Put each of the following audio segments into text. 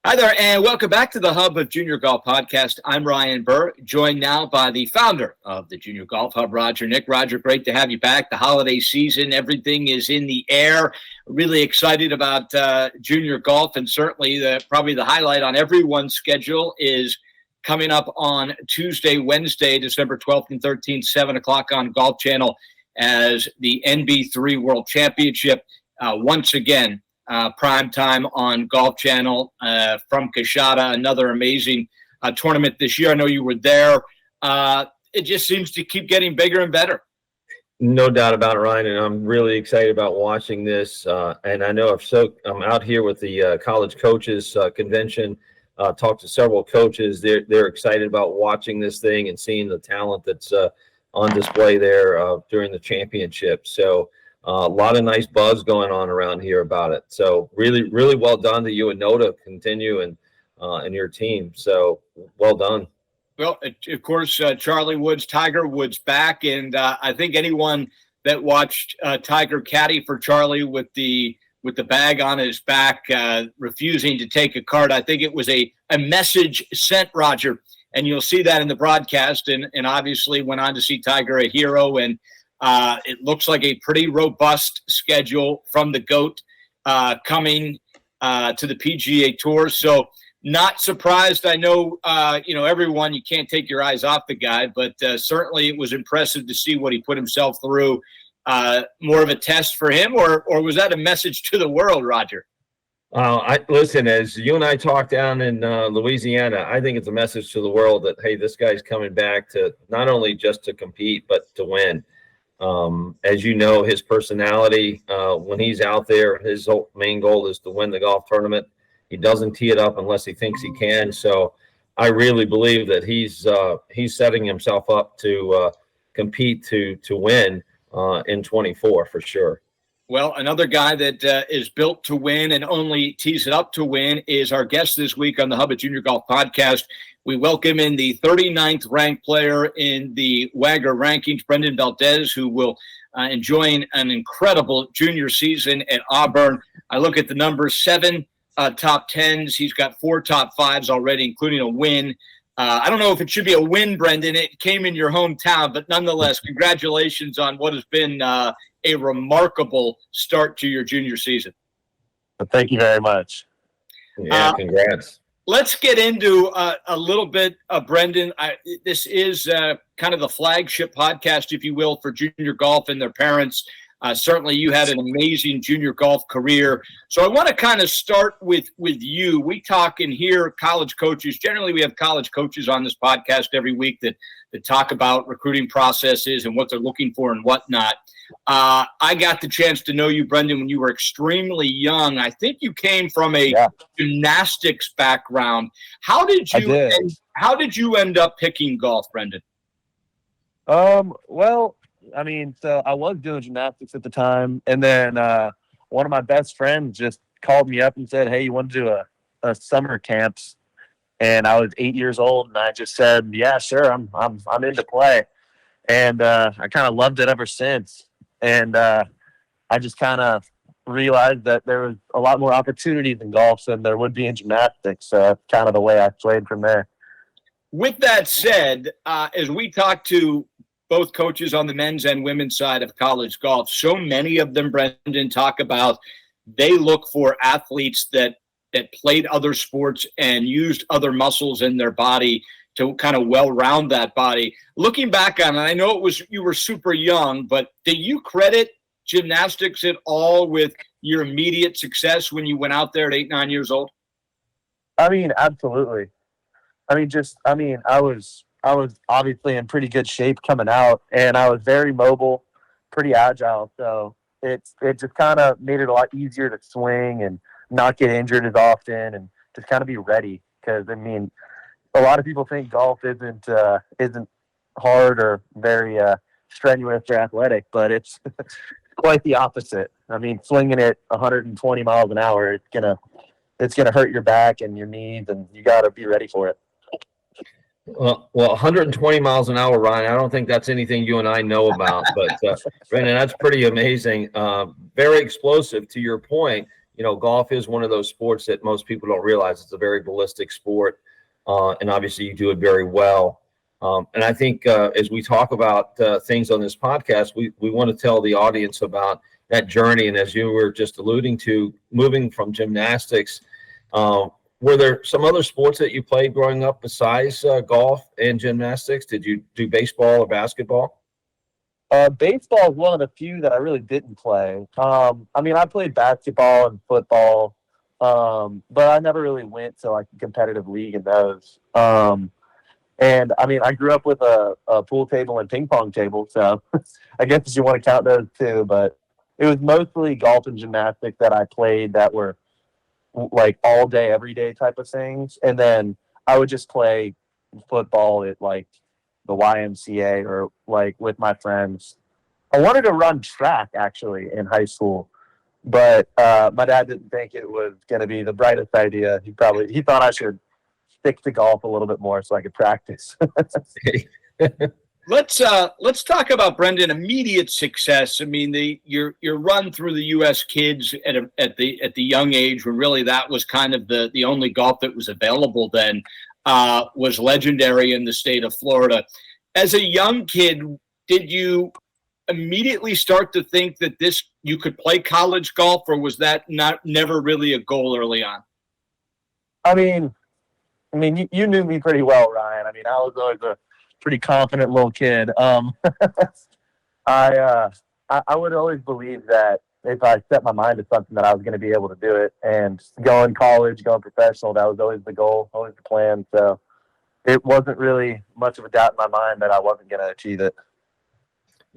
Hi there, and welcome back to the Hub of Junior Golf Podcast. I'm Ryan Burr, joined now by the founder of the Junior Golf Hub, Roger Nick. Roger, great to have you back. The holiday season, everything is in the air. Really excited about junior golf, and certainly probably the highlight on everyone's schedule is coming up on Tuesday, Wednesday, December 12th and 13th, 7 o'clock on Golf Channel as the NB3 World Championship once again. Prime time on Golf Channel from Kashada, another amazing tournament this year. I know you were there. It just seems to keep getting bigger and better. No doubt about it, Ryan, and I'm really excited about watching this. And I know I'm out here with the college coaches convention. Talked to several coaches. They're excited about watching this thing and seeing the talent that's on display there during the championship. So. A lot of nice buzz going on around here about it. So really, really well done to you and Notah. Continue and your team. So well done. Well, of course, Charlie Woods, Tiger Woods back, and I think anyone that watched Tiger caddy for Charlie with the bag on his back, refusing to take a card, I think it was a message sent, Roger, and you'll see that in the broadcast. And obviously went on to see Tiger a hero, and it looks like a pretty robust schedule from the GOAT coming to the PGA Tour. So not surprised. I know, everyone, you can't take your eyes off the guy, but certainly it was impressive to see what he put himself through. More of a test for him, or was that a message to the world, Roger? Listen, as you and I talked down in Louisiana, I think it's a message to the world that, hey, this guy's coming back to not only just to compete, but to win. As you know, his personality, when he's out there, his main goal is to win the golf tournament. He doesn't tee it up unless he thinks he can. So I really believe that he's setting himself up to compete to win in 24 for sure. Well, another guy that is built to win and only tees it up to win is our guest this week on the Hub of Junior Golf Podcast. We welcome in the 39th ranked player in the WAGR rankings, Brendan Valdes, who will enjoy an incredible junior season at Auburn. I look at the numbers, 7 top 10s. He's got 4 top 5s already, including a win. I don't know if it should be a win, Brendan. It came in your hometown, but nonetheless, congratulations on what has been a remarkable start to your junior season. Well, thank you very much. Yeah, congrats. Let's get into a little bit of Brendan. This is kind of the flagship podcast, if you will, for junior golf and their parents. Certainly you had an amazing junior golf career. So I want to kind of start with you. We talk and hear college coaches. Generally, we have college coaches on this podcast every week that talk about recruiting processes and what they're looking for and whatnot. I got the chance to know you, Brendan, when you were extremely young. I think you came from a gymnastics background. How did you end up picking golf, Brendan? Well, I mean, so I was doing gymnastics at the time, and then one of my best friends just called me up and said, "Hey, you want to do a summer camps?" And I was 8 years old, and I just said, "Yeah, sure, I'm into play." And I kind of loved it ever since. And I just kind of realized that there was a lot more opportunities in golf than there would be in gymnastics. So that's kind of the way I played from there. With that said, as we talk to both coaches on the men's and women's side of college golf, so many of them, Brendan, talk about they look for athletes that played other sports and used other muscles in their body to kind of well-round that body. Looking back on it, I know you were super young, but do you credit gymnastics at all with your immediate success when you went out there at 8, 9 years old? I mean, absolutely. I was obviously in pretty good shape coming out, and I was very mobile, pretty agile. So it just kind of made it a lot easier to swing and not get injured as often and just kind of be ready. Because, I mean, a lot of people think golf isn't hard or very strenuous or athletic, but it's quite the opposite. I mean, swinging at 120 miles an hour, it's gonna hurt your back and your knees, and you got to be ready for it. Well, 120 miles an hour, Ryan, I don't think that's anything you and I know about, but Brendan, that's pretty amazing. Very explosive. To your point, golf is one of those sports that most people don't realize. It's a very ballistic sport, and obviously you do it very well. And I think as we talk about things on this podcast, we want to tell the audience about that journey. And as you were just alluding to, moving from gymnastics, were there some other sports that you played growing up besides golf and gymnastics? Did you do baseball or basketball? Baseball is one of the few that I really didn't play. I played basketball and football, but I never really went to like a competitive league in those. And I grew up with a pool table and ping pong table, so I guess you want to count those too. But it was mostly golf and gymnastics that I played that were like all day, every day type of things. And then I would just play football at like the YMCA or like with my friends. I wanted to run track actually in high school, but my dad didn't think it was going to be the brightest idea. He thought I should stick to golf a little bit more so I could practice. Let's talk about, Brendan, immediate success. I mean, your run through the U.S. kids at the young age, when really that was kind of the only golf that was available then, was legendary in the state of Florida. As a young kid, did you immediately start to think that you could play college golf, or was that never really a goal early on? You knew me pretty well, Ryan. I was always a pretty confident little kid. I would always believe that if I set my mind to something that I was going to be able to do it. And going college, going professional, that was always the goal, always the plan. So it wasn't really much of a doubt in my mind that I wasn't going to achieve it.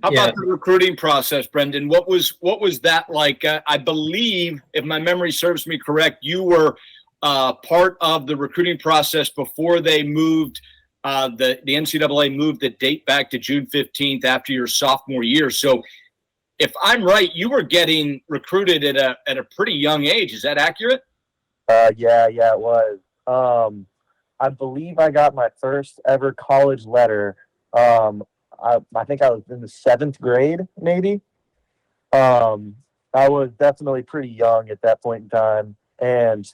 How about the recruiting process, Brendan? What was that like? I believe, if my memory serves me correct, you were part of the recruiting process before they moved. The NCAA moved the date back to June 15th after your sophomore year. So if I'm right, you were getting recruited at a pretty young age. Is that accurate? Yeah, it was. I believe I got my first ever college letter. I think I was in the 7th grade, maybe. I was definitely pretty young at that point in time. And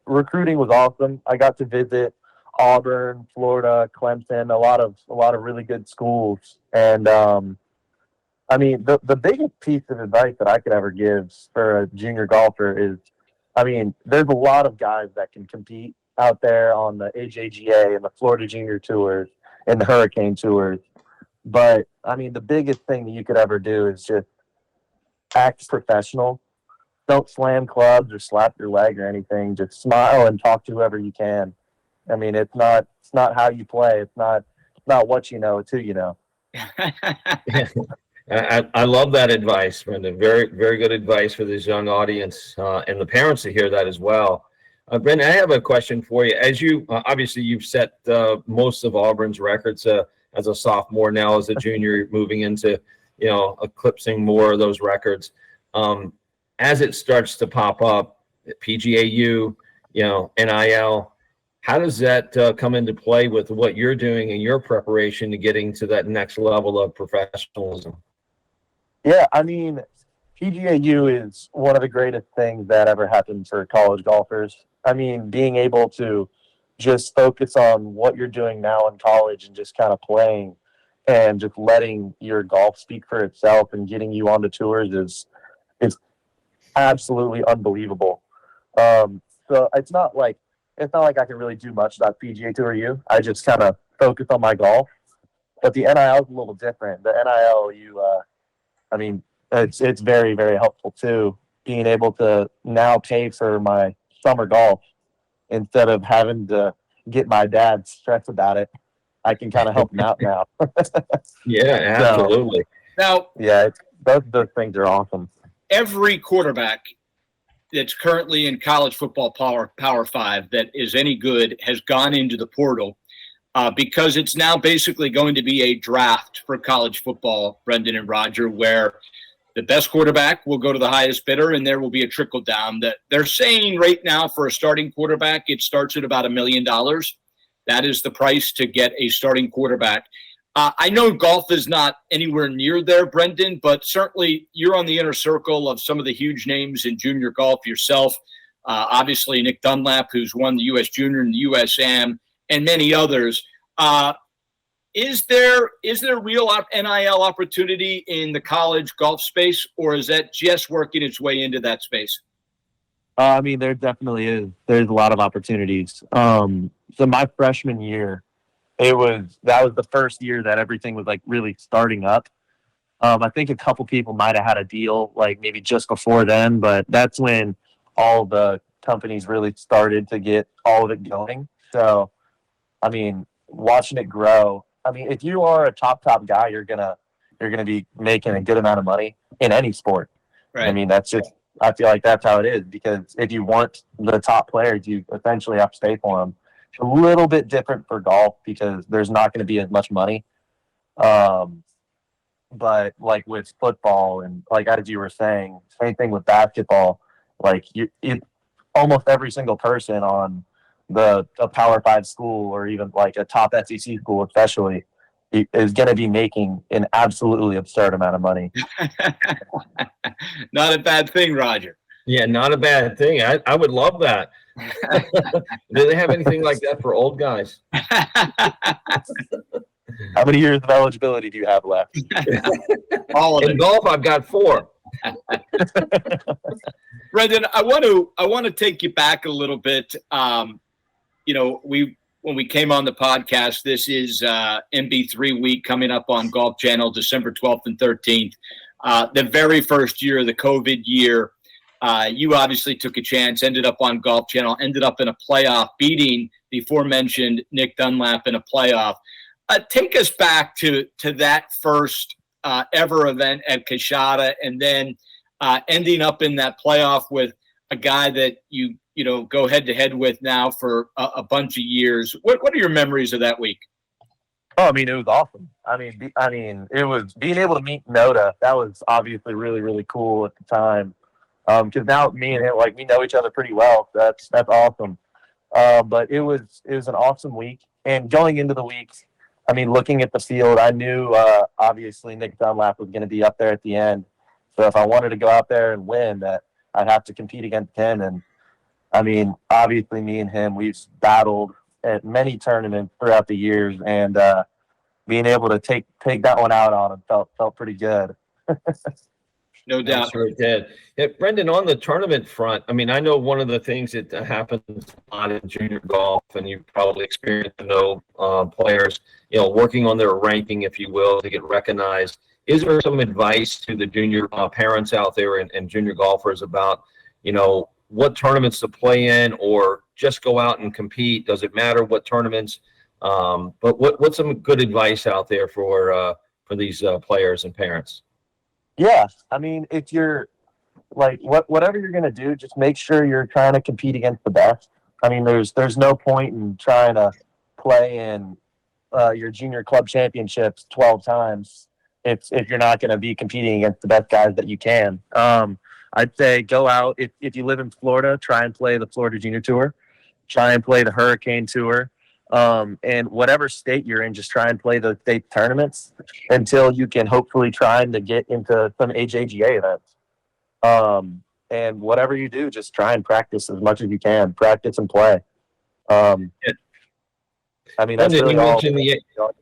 recruiting was awesome. I got to visit Auburn, Florida, Clemson, a lot of really good schools. And the biggest piece of advice that I could ever give for a junior golfer is, there's a lot of guys that can compete out there on the AJGA and the Florida Junior Tours and the Hurricane Tours. But the biggest thing that you could ever do is just act professional. Don't slam clubs or slap your leg or anything. Just smile and talk to whoever you can. It's not how you play. It's not what you know. It's who you know. I love that advice, Brendan. Very, very good advice for this young audience and the parents to hear that as well. Brendan, I have a question for you. As you obviously you've set most of Auburn's records as a sophomore, now as a junior, moving into eclipsing more of those records. As it starts to pop up, PGAU, NIL, how does that come into play with what you're doing in your preparation to getting to that next level of professionalism? Yeah, PGAU is one of the greatest things that ever happened for college golfers. Being able to just focus on what you're doing now in college and just kind of playing and just letting your golf speak for itself and getting you onto tours is absolutely unbelievable. So it's not like I can really do much about PGA Tour U. I just kind of focus on my golf. But the NIL is a little different. The NIL, it's very, very helpful too. Being able to now pay for my summer golf instead of having to get my dad stressed about it. I can kind of help him out now. Yeah, absolutely. Now, those things are awesome. Every quarterback that's currently in college football Power 5 that is any good has gone into the portal because it's now basically going to be a draft for college football, Brendan and Roger, where the best quarterback will go to the highest bidder, and there will be a trickle down. That they're saying right now for a starting quarterback, it starts at about $1 million. That is the price to get a starting quarterback. I know golf is not anywhere near there, Brendan, but certainly you're on the inner circle of some of the huge names in junior golf yourself. Obviously, Nick Dunlap, who's won the U.S. Junior and the U.S. Am, and many others. Is there real NIL opportunity in the college golf space, or is that just working its way into that space? I mean, there definitely is. There's a lot of opportunities. So my freshman year, that was the first year that everything was like really starting up. I think a couple people might have had a deal like maybe just before then, but that's when all the companies really started to get all of it going. So, I mean, watching it grow. I mean, if you are a top guy, you're gonna be making a good amount of money in any sport. Right. I mean, I feel like that's how it is, because if you want the top players, you essentially have to pay for them. It's a little bit different for golf because there's not going to be as much money. But like with football and like as you were saying, same thing with basketball. Like almost every single person on a Power 5 school or even like a top SEC school, especially, is going to be making an absolutely absurd amount of money. Not a bad thing, Roger. Yeah, not a bad thing. I would love that. Do they have anything like that for old guys? How many years of eligibility do you have left? All of In it. golf, I've got 4. Brendan, I want to take you back a little bit. When we came on the podcast, this is MB3 week coming up on Golf Channel, December 12th and 13th. The very first year, the COVID year, you obviously took a chance, ended up on Golf Channel, ended up in a playoff, beating the aforementioned Nick Dunlap in a playoff. Take us back to that first ever event at Kashada, and then ending up in that playoff with a guy that you go head to head with now for a bunch of years. What are your memories of that week? Oh, I mean, it was awesome. I mean, it was being able to meet Notah. That was obviously really, really cool at the time. Because now me and him, like, we know each other pretty well. That's awesome. But it was an awesome week. And going into the week, I mean, looking at the field, I knew obviously Nick Dunlap was going to be up there at the end. So if I wanted to go out there and win, that I'd have to compete against him. And I mean, obviously, me and him, we've battled at many tournaments throughout the years, and being able to take that one out on him felt pretty good. No doubt. Sure it did. Yeah, Brendan, on the tournament front, I mean, I know one of the things that happens a lot in junior golf, and you've probably experienced to know players, working on their ranking, if you will, to get recognized. Is there some advice to the junior parents out there and junior golfers about, what tournaments to play in, or just go out and compete? Does it matter what tournaments? But what's some good advice out there for these players and parents? Yeah, I mean, if you're like whatever you're gonna do, just make sure you're trying to compete against the best. I mean, there's no point in trying to play in your junior club championships 12 times if you're not going to be competing against the best guys that you can. I'd say go out. If you live in Florida, try and play the Florida Junior Tour. Try and play the Hurricane Tour. And whatever state you're in, just try and play the state tournaments until you can hopefully try to get into some AJGA events. And whatever you do, just try and practice as much as you can. Practice and play. I mean, that's really all.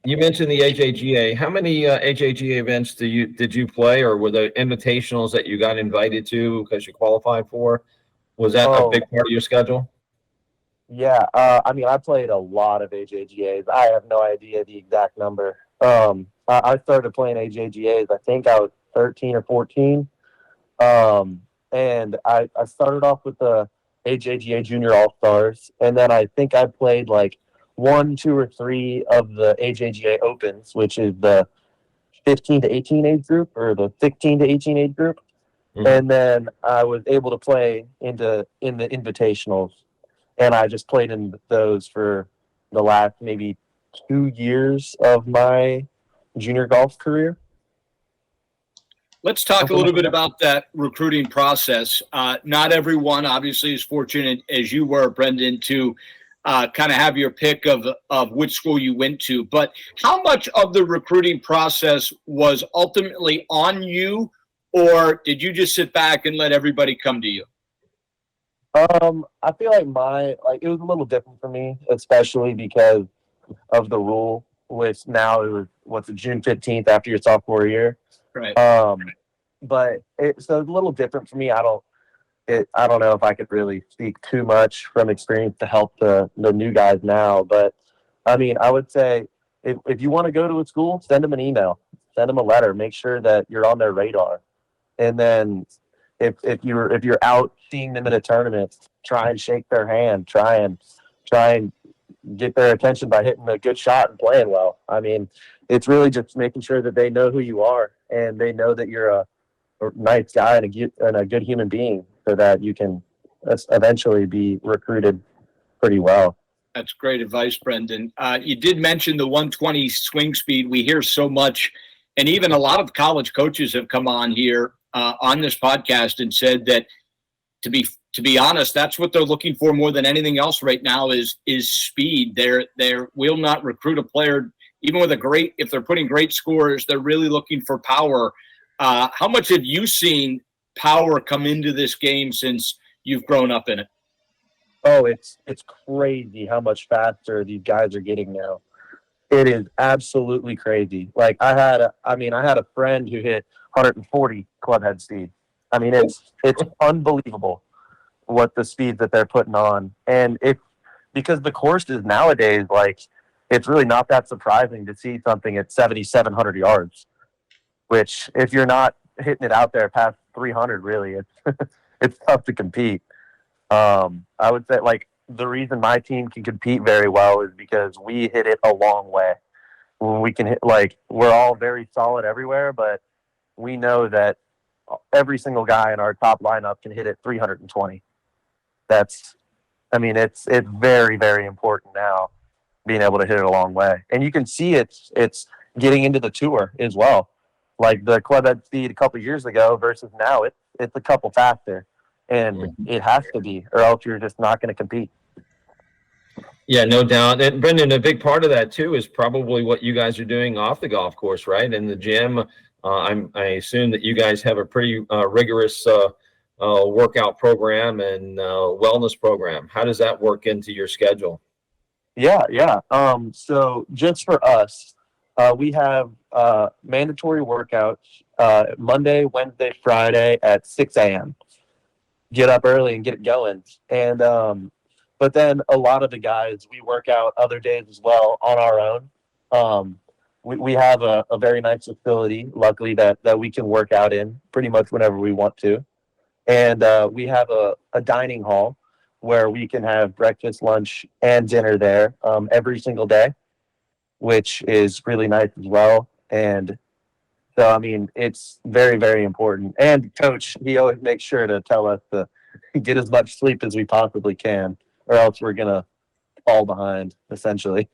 You mentioned the AJGA. How many AJGA events did you play, or were the invitationals that you got invited to because you qualified for? Was that a big part of your schedule? Yeah, I mean, I played a lot of AJGAs. I have no idea the exact number. I started playing AJGAs, I think I was 13 or 14. And I started off with the AJGA Junior All-Stars, and then I think I played like 1, 2, or 3 of the AJGA Opens, which is the 15 to 18 age group, or the 16 to 18 age group. Mm-hmm. And then I was able to play in the invitationals. And I just played in those for the last maybe 2 years of my junior golf career. Let's talk a little bit about that recruiting process. Not everyone, obviously, is fortunate as you were, Brendan, to kind of have your pick of which school you went to. But how much of the recruiting process was ultimately on you, or did you just sit back and let everybody come to you? I feel like it was a little different for me, especially because of the rule, which now it was June 15th after your sophomore year. Right. But it's a little different for me. I don't know if I could really speak too much from experience to help the new guys now. But I mean, I would say if you want to go to a school, send them an email, send them a letter, make sure that you're on their radar. And then if you're out seeing them in a tournament, try and shake their hand, try and get their attention by hitting a good shot and playing well. I mean, it's really just making sure that they know who you are and they know that you're a nice guy and a good human being, so that you can eventually be recruited pretty well. That's great advice, Brendan. You did mention the 120 swing speed. We hear so much, and even a lot of college coaches have come on here on this podcast and said that, to be honest, that's what they're looking for more than anything else right now is speed. They will not recruit a player even with if they're putting great scores. They're really looking for power. How much have you seen power come into this game since you've grown up in it? Oh, it's crazy how much faster these guys are getting now. It is absolutely crazy. Like I had a friend who hit 140 club head speed. I mean, it's unbelievable what the speed that they're putting on. And because the courses nowadays, like, it's really not that surprising to see something at 7,700 yards, which if you're not hitting it out there past 300, really, it's tough to compete. I would say, like, the reason my team can compete very well is because we hit it a long way. When we can hit, like, we're all very solid everywhere, but we know that every single guy in our top lineup can hit it 320. It's very, very important now, being able to hit it a long way. And you can see it's getting into the tour as well. Like the club head speed a couple years ago versus now, it's a couple faster. And it has to be, or else you're just not going to compete. Yeah, no doubt. And Brendan, a big part of that too is probably what you guys are doing off the golf course, right? In the gym, I assume that you guys have a pretty rigorous workout program and wellness program. How does that work into your schedule? Yeah. So just for us, we have mandatory workouts Monday, Wednesday, Friday at 6 a.m. Get up early and get it going. And but then a lot of the guys, we work out other days as well on our own. We have a very nice facility, luckily, that we can work out in pretty much whenever we want to. And we have a dining hall where we can have breakfast, lunch, and dinner there every single day, which is really nice as well. And so, I mean, it's very, very important. And Coach, he always makes sure to tell us to get as much sleep as we possibly can, or else we're going to fall behind, essentially.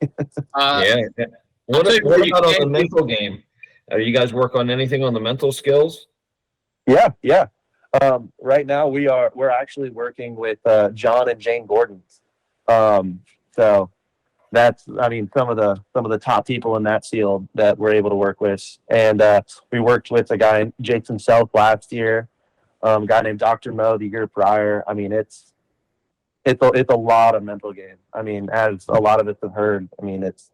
Yeah. What about on the mental game? Do you guys work on anything on the mental skills? Yeah. Right now we're actually working with John and Jane Gordon. So that's, I mean, some of the top people in that field that we're able to work with. And we worked with a guy, Jason Self, last year, a guy named Dr. Mo the year prior. I mean, it's a lot of mental game. I mean, as a lot of us have heard, I mean, it's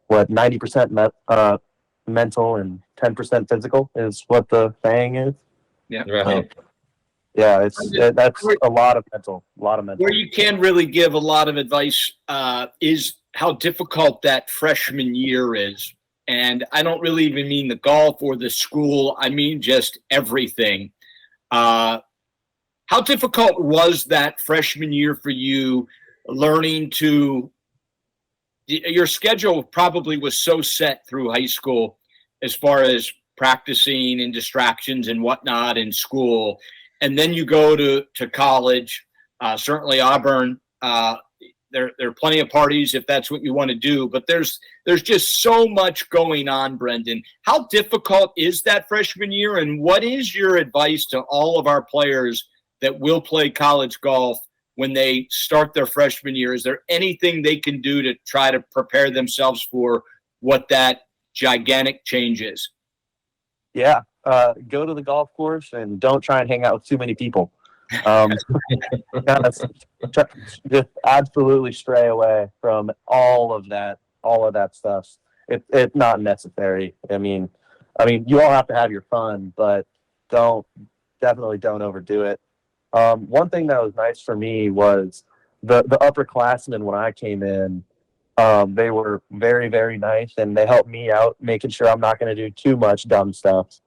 what 90% mental and 10% physical is what the saying is. Yeah. Right. Yeah, that's a lot of mental. Where you can really give a lot of advice is how difficult that freshman year is. And I don't really even mean the golf or the school. I mean just everything. How difficult was that freshman year for you, learning to – your schedule probably was so set through high school as far as practicing and distractions and whatnot in school. And then you go to college, certainly Auburn. There are plenty of parties if that's what you want to do, but there's just so much going on, Brendan. How difficult is that freshman year, and what is your advice to all of our players that will play college golf when they start their freshman year? Is there anything they can do to try to prepare themselves for what that gigantic change is? Yeah. Go to the golf course and don't try and hang out with too many people. Just absolutely stray away from all of that stuff. It's not necessary. I mean, you all have to have your fun, but definitely don't overdo it. One thing that was nice for me was the upperclassmen when I came in. They were very, very nice, and they helped me out, making sure I'm not going to do too much dumb stuff.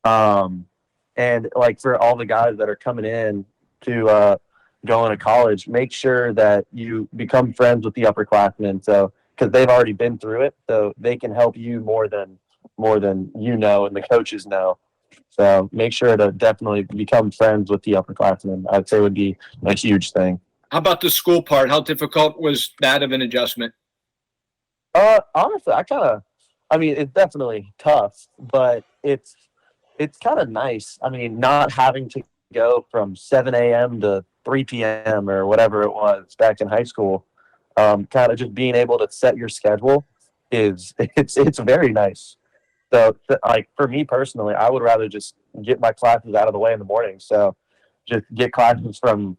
And like for all the guys that are coming in to go into college, make sure that you become friends with the upperclassmen. So, because they've already been through it, so they can help you more than you know, and the coaches know. So make sure to definitely become friends with the upperclassmen. I'd say would be a huge thing. How about the school part? How difficult was that of an adjustment? Honestly, it's definitely tough, but it's kind of nice. I mean, not having to go from 7 a.m. to 3 p.m. or whatever it was back in high school. Kind of just being able to set your schedule it's very nice. So, like for me personally, I would rather just get my classes out of the way in the morning. So, just get classes from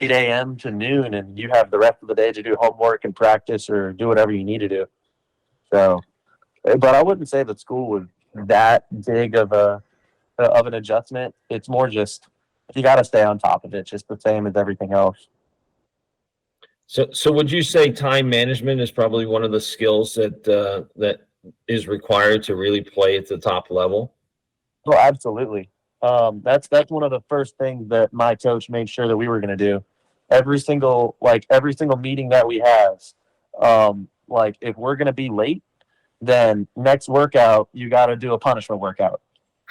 8 a.m. to noon, and you have the rest of the day to do homework and practice or do whatever you need to do. So, but I wouldn't say that school was that big of an adjustment. It's more just you got to stay on top of it, just the same as everything else. So would you say time management is probably one of the skills that is required to really play at the top level? Oh, absolutely. That's one of the first things that my coach made sure that we were going to do. Every single meeting that we have, like if we're going to be late, then next workout you got to do a punishment workout.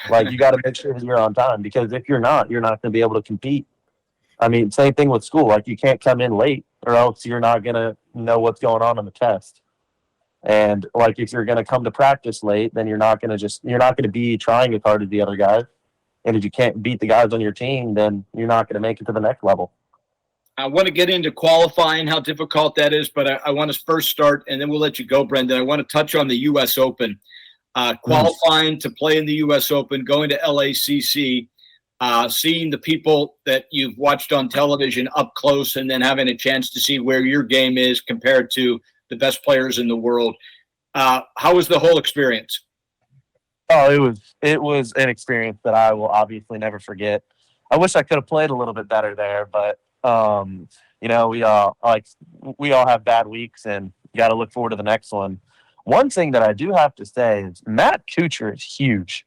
Like you got to make sure that you're on time, because if you're not going to be able to compete. I mean, same thing with school. Like you can't come in late, or else you're not going to know what's going on the test. And like if you're going to come to practice late, then you're not going to be trying as hard as the other guys. And if you can't beat the guys on your team, then you're not going to make it to the next level. I want to get into qualifying, how difficult that is, but I want to first start, and then we'll let you go, Brendan. I want to touch on the U.S. Open. Qualifying to play in the U.S. Open, going to LACC, seeing the people that you've watched on television up close, and then having a chance to see where your game is compared to the best players in the world. How was the whole experience? Oh, it was an experience that I will obviously never forget. I wish I could have played a little bit better there, but we all have bad weeks, and you got to look forward to the next one. One thing that I do have to say is Matt Kuchar is huge.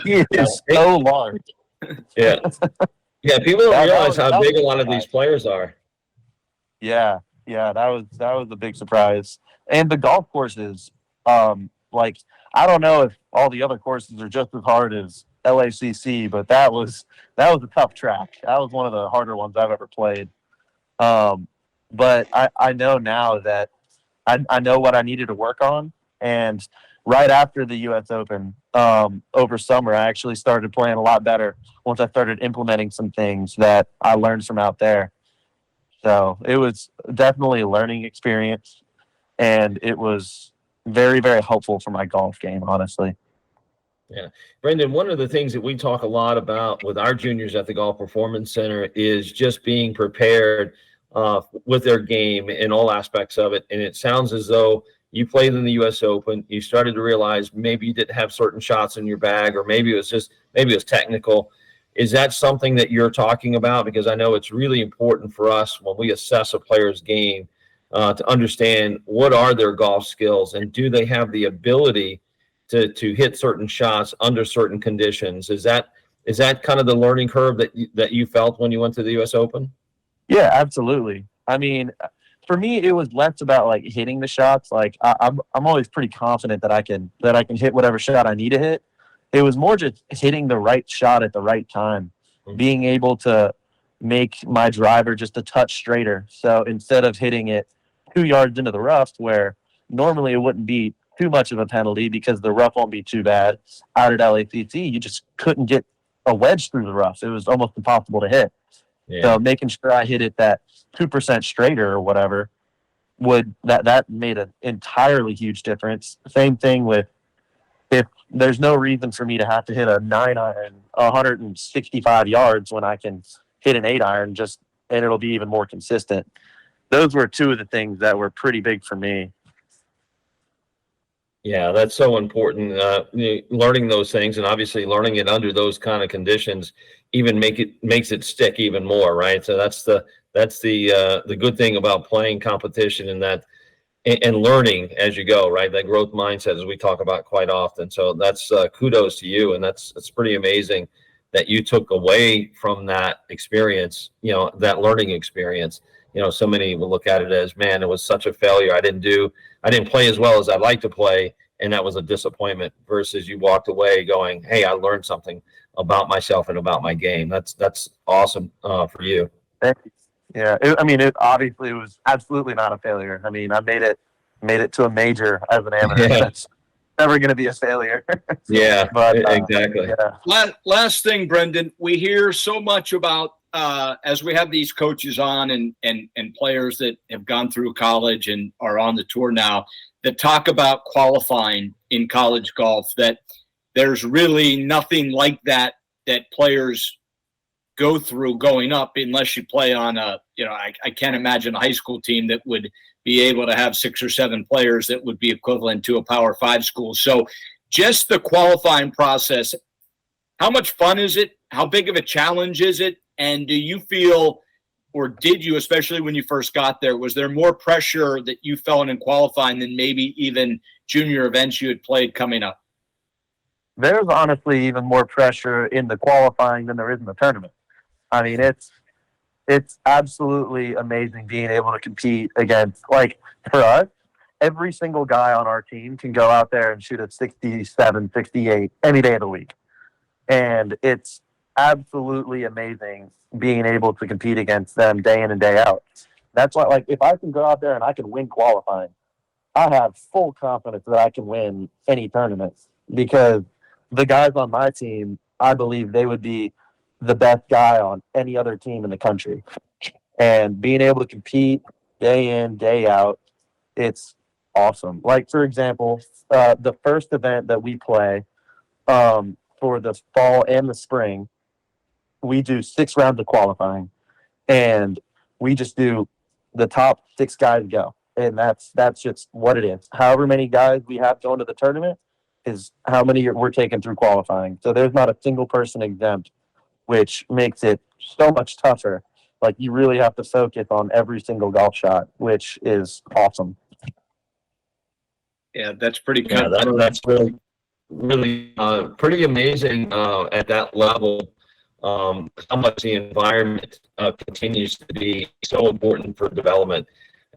He is so large. Yeah. Yeah, people don't realize how big a lot of these players are. Yeah, that was a big surprise. And the golf courses, I don't know if all the other courses are just as hard as LACC, but that was a tough track. That was one of the harder ones I've ever played. But I know now that I know what I needed to work on. And right after the U.S. Open, over summer, I actually started playing a lot better once I started implementing some things that I learned from out there. So it was definitely a learning experience, and it was very, very helpful for my golf game, honestly. Yeah. Brendan, one of the things that we talk a lot about with our juniors at the Golf Performance Center is just being prepared with their game in all aspects of it. And it sounds as though you played in the U.S. Open. You started to realize maybe you didn't have certain shots in your bag, or maybe it was technical. Is that something that you're talking about? Because I know it's really important for us when we assess a player's game to understand what are their golf skills, and do they have the ability to hit certain shots under certain conditions. Is that kind of the learning curve that you felt when you went to the U.S. Open? Yeah, absolutely. I mean, for me, it was less about like hitting the shots. Like I'm always pretty confident that I can hit whatever shot I need to hit. It was more just hitting the right shot at the right time, being able to make my driver just a touch straighter. So instead of hitting it 2 yards into the rough, where normally it wouldn't be too much of a penalty because the rough won't be too bad, out at LACC, you just couldn't get a wedge through the rough. It was almost impossible to hit. Yeah. So making sure I hit it that 2% straighter or whatever that made an entirely huge difference. Same thing with if there's no reason for me to have to hit a 9-iron 165 yards when I can hit an 8-iron and it'll be even more consistent. Those were two of the things that were pretty big for me. Yeah, that's so important. Learning those things, and obviously learning it under those kind of conditions, even makes it stick even more, right? So that's the good thing about playing competition, and learning as you go, right? That growth mindset, as we talk about quite often. So that's kudos to you, and it's pretty amazing that you took away from that experience, that learning experience. So many will look at it as, man, it was such a failure. I didn't play as well as I'd like to play, and that was a disappointment, versus you walked away going, hey, I learned something about myself and about my game. That's awesome for you. Yeah, it obviously was absolutely not a failure. I mean, I made it to a major as an amateur. Yeah. That's never going to be a failure. Yeah, but exactly. Yeah. Last thing, Brendan, we hear so much about as we have these coaches on and players that have gone through college and are on the tour now that talk about qualifying in college golf, that there's really nothing like that players go through going up unless you play on I can't imagine a high school team that would be able to have 6 or 7 players that would be equivalent to a Power 5 school. So just the qualifying process, how much fun is it? How big of a challenge is it? And do you feel, or did you, especially when you first got there, was there more pressure that you felt in qualifying than maybe even junior events you had played coming up? There's honestly even more pressure in the qualifying than there is in the tournament. I mean, it's absolutely amazing being able to compete against, like, for us, every single guy on our team can go out there and shoot a 67, 68 any day of the week. And it's absolutely amazing being able to compete against them day in and day out. That's why, like, if I can go out there and I can win qualifying, I have full confidence that I can win any tournament, because the guys on my team, I believe they would be the best guy on any other team in the country. And being able to compete day in, day out, it's awesome. Like, for example, the first event that we play for the fall and the spring, we do 6 rounds of qualifying, and we just do the top 6 guys go. And that's just what it is. However many guys we have going to the tournament is how many we're taking through qualifying. So there's not a single person exempt, which makes it so much tougher. Like, you really have to focus on every single golf shot, which is awesome. Yeah, that's pretty Yeah, that's really pretty amazing at that level. How much the environment continues to be so important for development.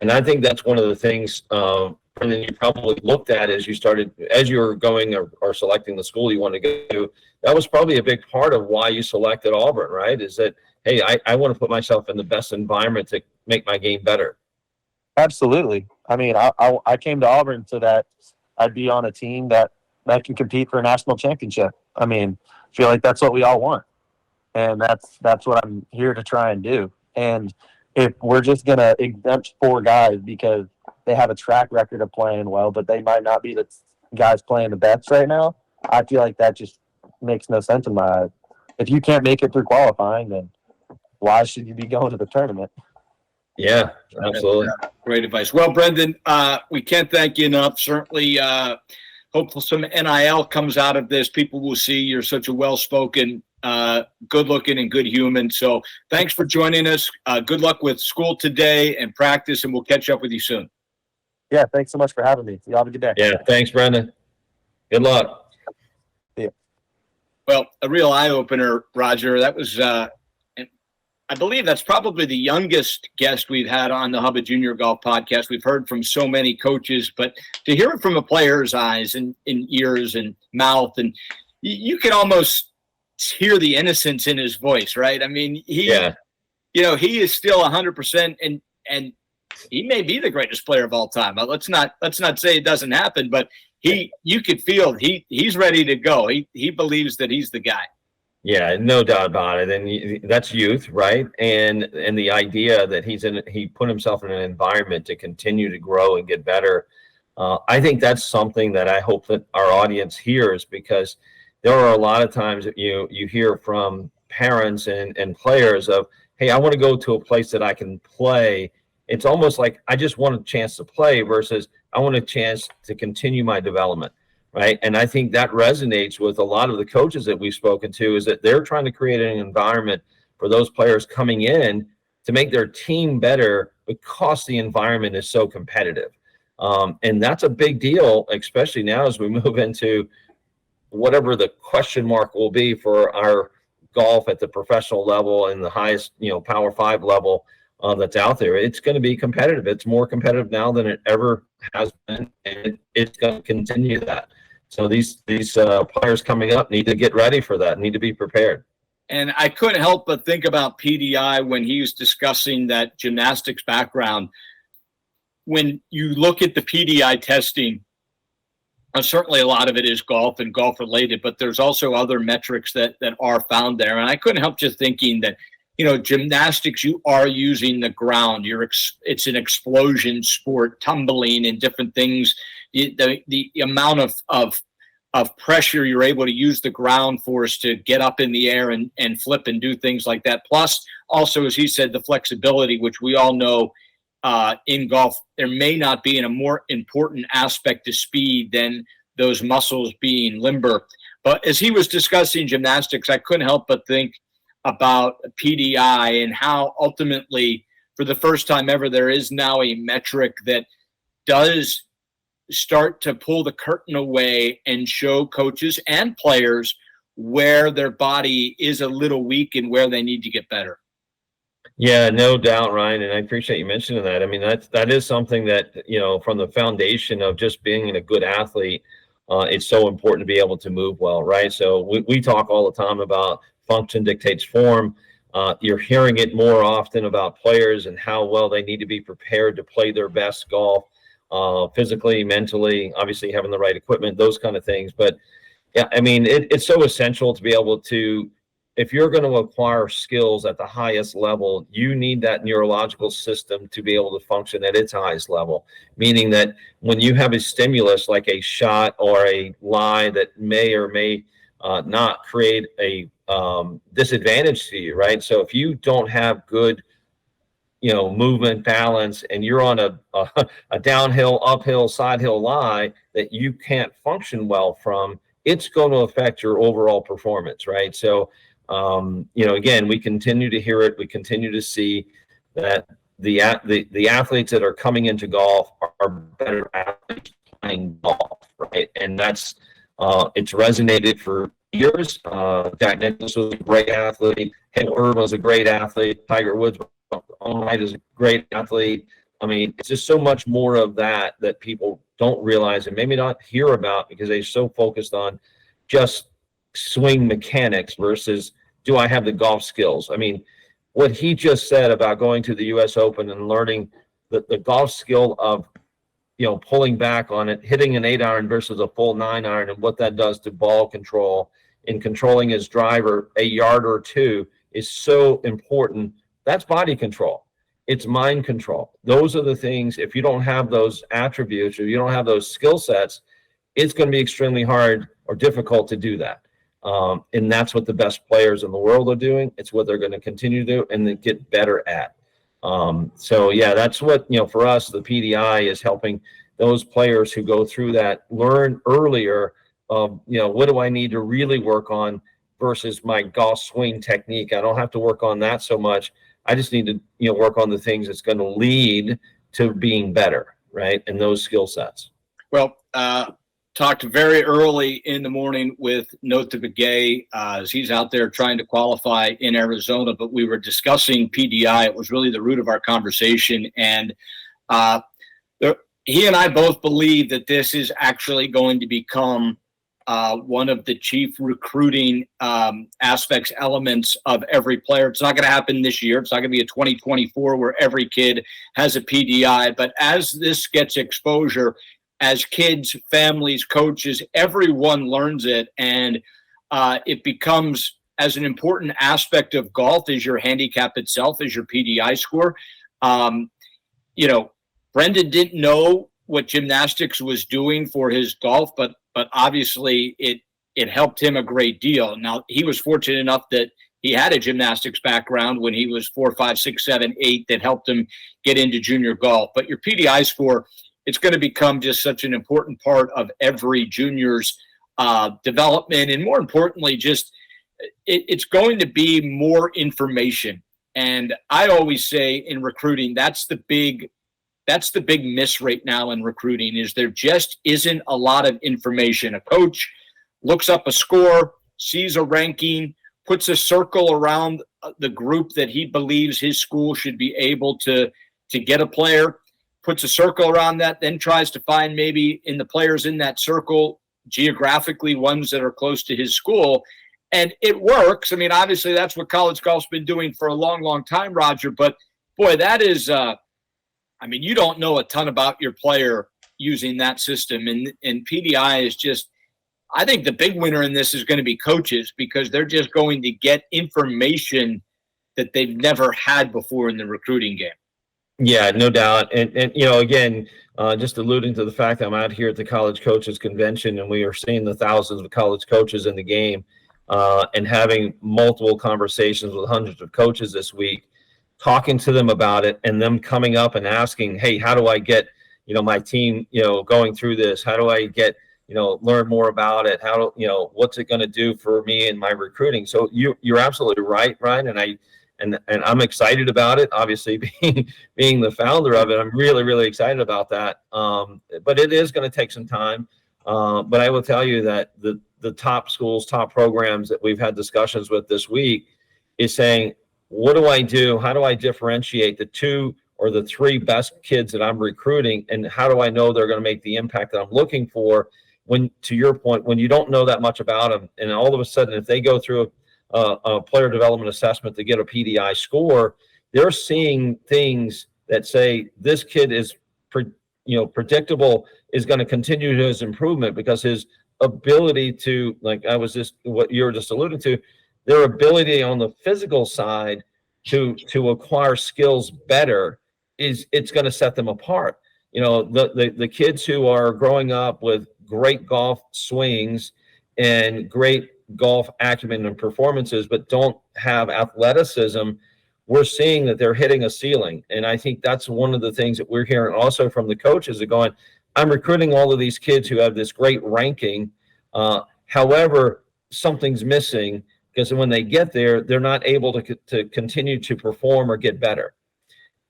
And I think that's one of the things, Brendan, you probably looked at as you were going or selecting the school you wanted to go to. That was probably a big part of why you selected Auburn, right? Is that, hey, I want to put myself in the best environment to make my game better. Absolutely. I mean, I came to Auburn so that I'd be on a team that can compete for a national championship. I mean, I feel like that's what we all want. And that's what I'm here to try and do. And if we're just going to exempt 4 guys because they have a track record of playing well, but they might not be the guys playing the best right now, I feel like that just makes no sense in my eyes. If you can't make it through qualifying, then why should you be going to the tournament? Yeah, absolutely. Great advice. Well, Brendan, we can't thank you enough. Certainly, hopefully some NIL comes out of this. People will see you're such a well-spoken, good-looking, and good human. So thanks for joining us. Good luck with school today and practice, and we'll catch up with you soon. Yeah, thanks so much for having me. You have a good day. Yeah, thanks, Brendan. Good luck. Yeah. Well, a real eye-opener, Roger. That was I believe that's probably the youngest guest we've had on the Hubba Junior Golf Podcast. We've heard from so many coaches, but to hear it from a player's eyes and ears and mouth, and you can almost hear the innocence in his voice, right? I mean, he is still 100%, and he may be the greatest player of all time. Let's not say it doesn't happen, but you could feel he's ready to go. He believes that he's the guy. Yeah, no doubt about it. And that's youth, right? And the idea that he put himself in an environment to continue to grow and get better. I think that's something that I hope that our audience hears, because there are a lot of times that you hear from parents and players of, hey, I want to go to a place that I can play. It's almost like I just want a chance to play versus I want a chance to continue my development. Right. And I think that resonates with a lot of the coaches that we've spoken to, is that they're trying to create an environment for those players coming in to make their team better because the environment is so competitive. And that's a big deal, especially now as we move into whatever the question mark will be for our golf at the professional level and the highest, Power 5 level that's out there. It's going to be competitive. It's more competitive now than it ever has been, and it's going to continue that. So these players coming up need to get ready for that, need to be prepared. And I couldn't help but think about PDI when he was discussing that gymnastics background. When you look at the PDI testing, certainly a lot of it is golf and golf related, but there's also other metrics that are found there. And I couldn't help just thinking that, gymnastics, you are using the ground. It's an explosion sport, tumbling and different things. The amount of pressure you're able to use the ground force to get up in the air and flip and do things like that. Plus, also, as he said, the flexibility, which we all know in golf, there may not be a more important aspect to speed than those muscles being limber. But as he was discussing gymnastics, I couldn't help but think about PDI and how ultimately, for the first time ever, there is now a metric that does start to pull the curtain away and show coaches and players where their body is a little weak and where they need to get better. Yeah, no doubt, Ryan, and I appreciate you mentioning that. I mean, that is something that, from the foundation of just being a good athlete, it's so important to be able to move well, right? So we talk all the time about function dictates form. You're hearing it more often about players and how well they need to be prepared to play their best golf, physically, mentally, obviously having the right equipment, those kind of things. But yeah, I mean, it's so essential to be able to, if you're going to acquire skills at the highest level, you need that neurological system to be able to function at its highest level. Meaning that when you have a stimulus like a shot or a lie that may or may not create a disadvantage to you, right? So if you don't have good, movement, balance, and you're on a downhill, uphill, side hill lie that you can't function well from, it's going to affect your overall performance, right? So, again, we continue to hear it. We continue to see that the athletes that are coming into golf are better athletes playing golf, right? And that's it's resonated for years. Jack Nicklaus was a great athlete. Hitler was a great athlete. Tiger Woods on right is a great athlete. I mean, it's just so much more of that people don't realize and maybe not hear about because they're so focused on just swing mechanics versus do I have the golf skills? I mean, what he just said about going to the U.S. Open and learning the golf skill of, pulling back on it, hitting an 8-iron versus a full 9-iron, and what that does to ball control and controlling his driver a yard or two is so important. That's body control. It's mind control. Those are the things, if you don't have those attributes or you don't have those skill sets, it's going to be extremely hard or difficult to do that. And that's what the best players in the world are doing. It's what they're going to continue to do and then get better at. So yeah, that's what, for us, the PDI is helping those players who go through that learn earlier of, what do I need to really work on versus my golf swing technique. I don't have to work on that so much. I just need to, work on the things that's going to lead to being better, right? And those skill sets. Well, talked very early in the morning with Notah Begay as he's out there trying to qualify in Arizona, but we were discussing PDI. It was really the root of our conversation. And he and I both believe that this is actually going to become one of the chief recruiting elements of every player. It's not going to happen this year. It's not going to be a 2024 where every kid has a PDI. But as this gets exposure, as kids, families, coaches, everyone learns it, and it becomes as an important aspect of golf is your handicap itself, is your PDI score. Brendan didn't know what gymnastics was doing for his golf, but obviously it helped him a great deal. Now, he was fortunate enough that he had a gymnastics background when he was 4, 5, 6, 7, 8 that helped him get into junior golf. But your PDI score, it's going to become just such an important part of every junior's development. And more importantly, just it's going to be more information. And I always say in recruiting, that's the big miss right now in recruiting, is there just isn't a lot of information. A coach looks up a score, sees a ranking, puts a circle around the group that he believes his school should be able to get a player, puts a circle around that, then tries to find maybe in the players in that circle geographically ones that are close to his school. And it works. I mean, obviously that's what college golf's been doing for a long, long time, Roger. But boy, that is, you don't know a ton about your player using that system. And PDI is just, I think the big winner in this is going to be coaches, because they're just going to get information that they've never had before in the recruiting game. Yeah, no doubt. And again, just alluding to the fact that I'm out here at the College Coaches Convention, and we are seeing the thousands of college coaches in the game, and having multiple conversations with hundreds of coaches this week, talking to them about it, and them coming up and asking, hey, how do I get, my team, going through this? How do I get, learn more about it? How do, what's it going to do for me and my recruiting? So you're absolutely right, Ryan. And I'm excited about it. Obviously, being the founder of it, I'm really, really excited about that. But it is going to take some time. But I will tell you that the top schools, top programs that we've had discussions with this week is saying, what do I do? How do I differentiate the 2 or the 3 best kids that I'm recruiting? And how do I know they're going to make the impact that I'm looking for? When, to your point, when you don't know that much about them, and all of a sudden, if they go through a player development assessment to get a PDI score, they're seeing things that say this kid is, predictable, is going to continue his improvement because his ability to, like what you were just alluding to, their ability on the physical side to acquire skills better it's going to set them apart. The kids who are growing up with great golf swings and great golf acumen and performances, but don't have athleticism, we're seeing that they're hitting a ceiling. And I think that's one of the things that we're hearing also from the coaches are going, I'm recruiting all of these kids who have this great ranking. However, something's missing because when they get there, they're not able to continue to perform or get better.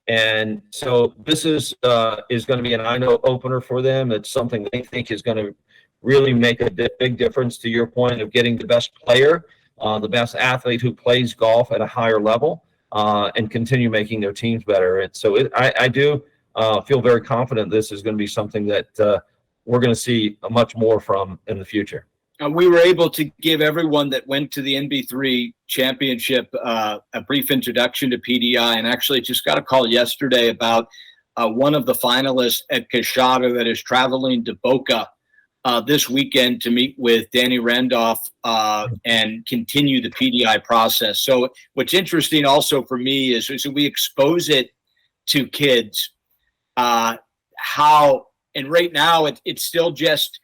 And so this is going to be an eye opener for them. It's something they think is going to really make a big difference, to your point of getting the best player, the best athlete who plays golf at a higher level, and continue making their teams better. And so I do feel very confident this is going to be something that we're going to see much more from in the future. We were able to give everyone that went to the NB3 championship a brief introduction to PDI, and actually just got a call yesterday about one of the finalists at Kashada that is traveling to Boca this weekend to meet with Danny Randolph and continue the PDI process. So what's interesting also for me is we expose it to kids, and right now it's still just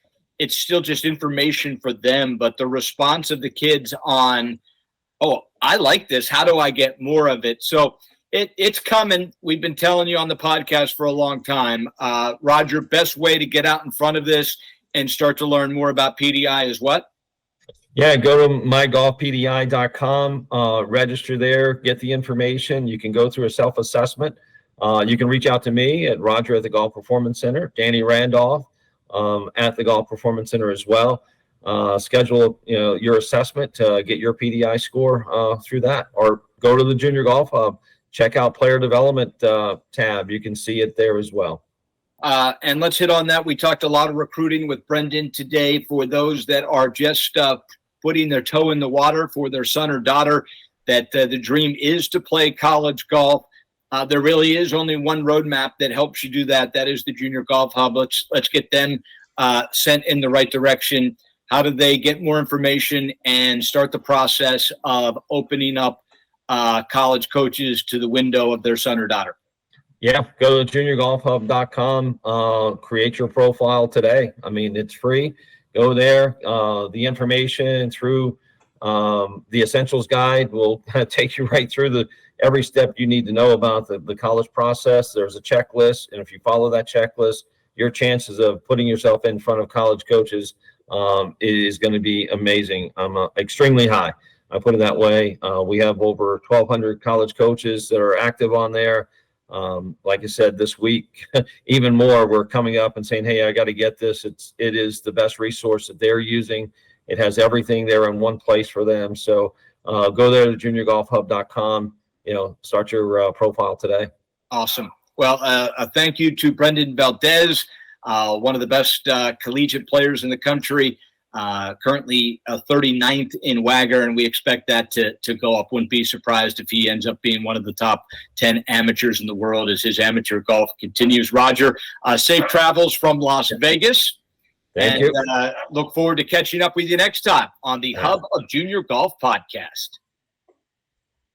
information for them, but the response of the kids on, oh, I like this, how do I get more of it? So it's coming. We've been telling you on the podcast for a long time. Roger, best way to get out in front of this and start to learn more about PDI is what? Yeah, go to mygolfpdi.com, register there, get the information. You can go through a self-assessment. You can reach out to me at Roger at the Golf Performance Center, Danny Randolph at the Golf Performance Center as well. Schedule your assessment to get your PDI score through that, or go to the Junior Golf Hub, check out Player Development tab. You can see it there as well. And let's hit on that. We talked a lot of recruiting with Brendan today. For those that are just putting their toe in the water for their son or daughter, that the dream is to play college golf. There really is only one roadmap that helps you do that. That is the Junior Golf Hub. Let's get them sent in the right direction. how do they get more information and start the process of opening up college coaches to the window of their son or daughter? Yeah, go to juniorgolfhub.com, create your profile today. I mean, it's free. Go there. The information through the Essentials Guide will take you right through every step you need to know about the college process. There's a checklist, and if you follow that checklist, your chances of putting yourself in front of college coaches is going to be amazing. Extremely high. I put it that way. We have over 1,200 college coaches that are active on there. Like I said, this week, even more, we're coming up and saying, hey, I got to get this. It is the best resource that they're using. It has everything there in one place for them. So go there to juniorgolfhub.com, start your profile today. Awesome. Well, thank you to Brendan Valdes, one of the best collegiate players in the country, currently 39th in WAGR, and we expect that to go up. Wouldn't be surprised if he ends up being one of the top 10 amateurs in the world as his amateur golf continues. Roger, safe travels from Las Vegas. Thank you. Look forward to catching up with you next time on the Hub of Junior Golf podcast.